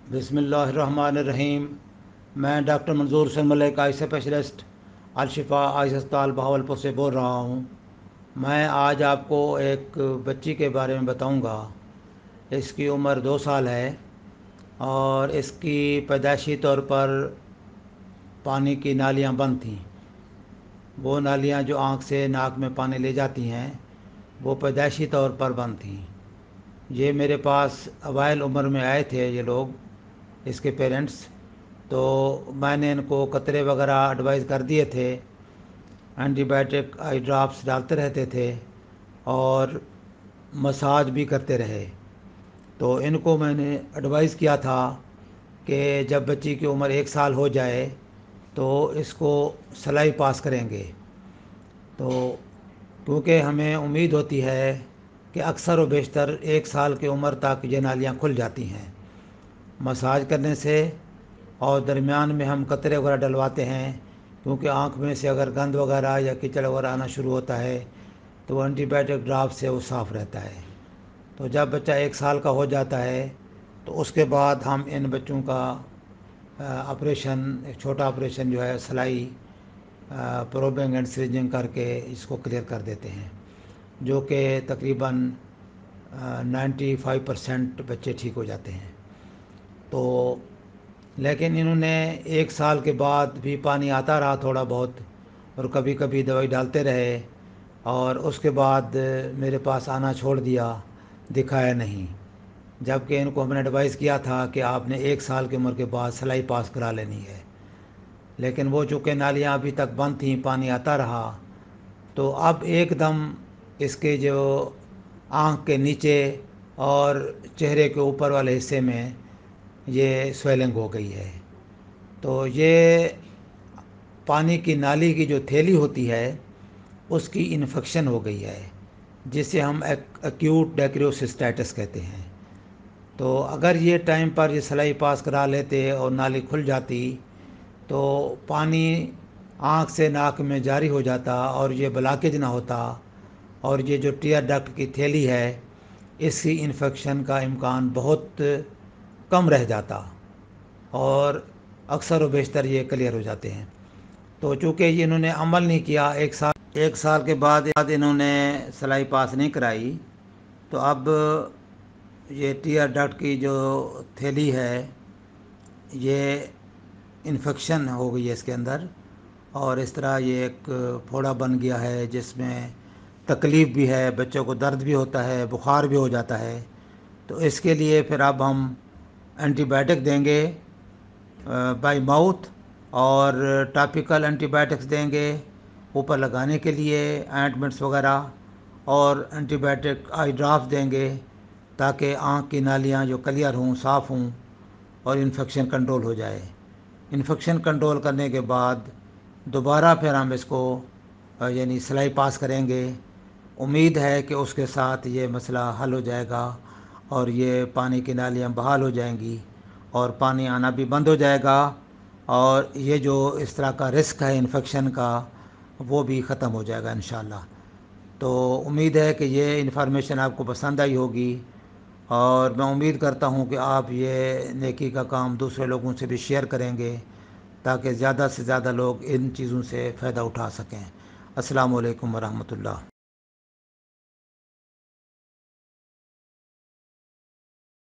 बिस्मिल्लाहिर्रहमानिर्रहीम। मैं डॉक्टर मंजूर हुसैन मलिक, आई स्पेशलिस्ट, अलशिफा आई अस्पताल बहावलपुर से बोल रहा हूँ। मैं आज आपको एक बच्ची के बारे में बताऊँगा। इसकी उम्र 2 साल है और इसकी पैदाइशी तौर पर पानी की नालियाँ बंद थीं। वो नालियाँ जो आँख से नाक में पानी ले जाती हैं, वो पैदाइशी तौर पर बंद थीं। ये मेरे पास अवाइल उम्र में आए थे ये लोग, इसके पेरेंट्स। तो मैंने इनको कतरे वगैरह एडवाइस कर दिए थे, एंटीबायोटिक आई ड्रॉप्स डालते रहते थे और मसाज भी करते रहे। तो इनको मैंने एडवाइस किया था कि जब बच्ची की उम्र 1 साल हो जाए तो इसको सलाई पास करेंगे। तो क्योंकि हमें उम्मीद होती है कि अक्सर व बेशतर 1 साल की उम्र तक ये नालियाँ खुल जाती हैं मसाज करने से, और दरमियान में हम कतरे वगैरह डलवाते हैं, क्योंकि आँख में से अगर गंद वगैरह या कीचड़ वगैरह आना शुरू होता है तो एंटीबायोटिक ड्रॉप से वो साफ़ रहता है। तो जब बच्चा 1 साल का हो जाता है तो उसके बाद हम इन बच्चों का ऑपरेशन, एक छोटा ऑपरेशन जो है सिलाई, प्रोबिंग एंड सीजिंग करके इसको क्लियर कर देते हैं, जो कि तकरीबन 95% बच्चे ठीक हो जाते हैं। तो लेकिन इन्होंने 1 साल के बाद भी पानी आता रहा थोड़ा बहुत, और कभी कभी दवाई डालते रहे, और उसके बाद मेरे पास आना छोड़ दिया, दिखाया नहीं। जबकि इनको हमने एडवाइस किया था कि आपने 1 साल की उम्र के बाद सिलाई पास करा लेनी है। लेकिन वो चूँकि नालियाँ अभी तक बंद थीं, पानी आता रहा, तो अब एकदम इसके जो आँख के नीचे और चेहरे के ऊपर वाले हिस्से में ये स्वेलिंग हो गई है। तो ये पानी की नाली की जो थैली होती है उसकी इन्फेक्शन हो गई है, जिसे हम एक्यूट डेक्रियोसिस्टाइटिस कहते हैं। तो अगर ये टाइम पर ये सिलाई पास करा लेते और नाली खुल जाती तो पानी आँख से नाक में जारी हो जाता और ये ब्लॉकेज ना होता, और ये जो टीयर डक्ट की थैली है इसकी इन्फेक्शन का इम्कान बहुत कम रह जाता, और अक्सर व बेशतर ये क्लियर हो जाते हैं। तो चूँकि ये इन्होंने अमल नहीं किया, 1 साल के बाद इन्होंने सिलाई पास नहीं कराई, तो अब ये टीयर डक्ट की जो थैली है ये इन्फेक्शन हो गई है इसके अंदर, और इस तरह ये एक फोड़ा बन गया है जिसमें तकलीफ़ भी है, बच्चों को दर्द भी होता है, बुखार भी हो जाता है। तो इसके लिए फिर अब हम एंटीबायोटिक देंगे बाय माउथ, और टॉपिकल एंटीबायोटिक्स देंगे ऊपर लगाने के लिए, ऑइंटमेंट्स वगैरह, और एंटीबायोटिक आई ड्रॉप्स देंगे ताकि आँख की नालियाँ जो क्लियर हों, साफ़ हों, और इन्फेक्शन कंट्रोल हो जाए। इन्फेक्शन कंट्रोल करने के बाद दोबारा फिर हम इसको यानी सिलाई पास करेंगे। उम्मीद है कि उसके साथ ये मसला हल हो जाएगा और ये पानी की नालियाँ बहाल हो जाएंगी और पानी आना भी बंद हो जाएगा, और ये जो इस तरह का रिस्क है इन्फेक्शन का वो भी ख़त्म हो जाएगा इंशाल्लाह। तो उम्मीद है कि ये इन्फॉर्मेशन आपको पसंद आई होगी, और मैं उम्मीद करता हूँ कि आप ये नेकी का काम दूसरे लोगों से भी शेयर करेंगे ताकि ज़्यादा से ज़्यादा लोग इन चीज़ों से फ़ायदा उठा सकें। अस्सलामु अलैकुम वरहमतुल्लाह।